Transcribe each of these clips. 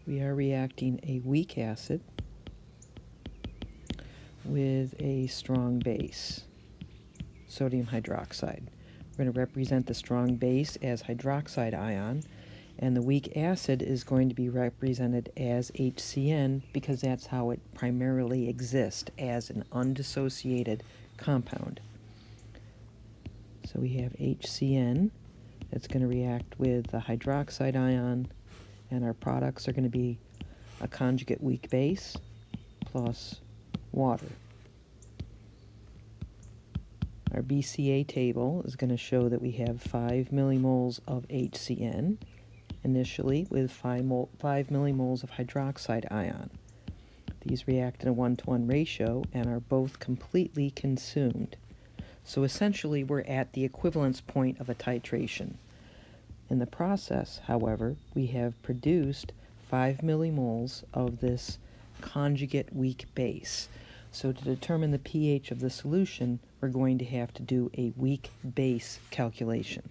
we are reacting a weak acid with a strong base, sodium hydroxide. We're going to represent the strong base as hydroxide ion, and the weak acid is going to be represented as HCN because that's how it primarily exists, as an undissociated compound. So we have HCN that's going to react with the hydroxide ion, and our products are going to be a conjugate weak base plus water. Our BCA table is going to show that we have 5 millimoles of HCN initially with 5 millimoles of hydroxide ion. These react in a 1-to-1 ratio and are both completely consumed. So essentially we're at the equivalence point of a titration. In the process, however, we have produced 5 millimoles of this conjugate weak base. So to determine the pH of the solution, we're going to have to do a weak base calculation.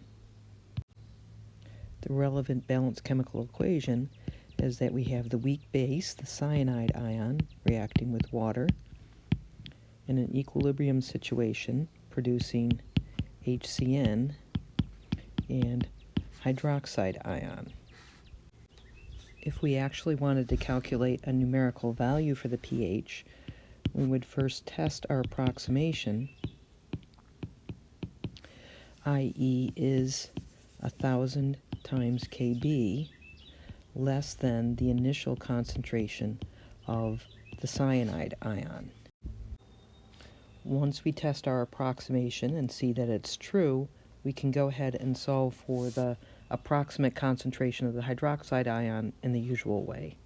The relevant balanced chemical equation is that we have the weak base, the cyanide ion, reacting with water in an equilibrium situation, producing HCN and hydroxide ion. If we actually wanted to calculate a numerical value for the pH, we would first test our approximation, i.e. is 1,000 times Kb less than the initial concentration of the cyanide ion. Once we test our approximation and see that it's true, we can go ahead and solve for the approximate concentration of the hydroxide ion in the usual way.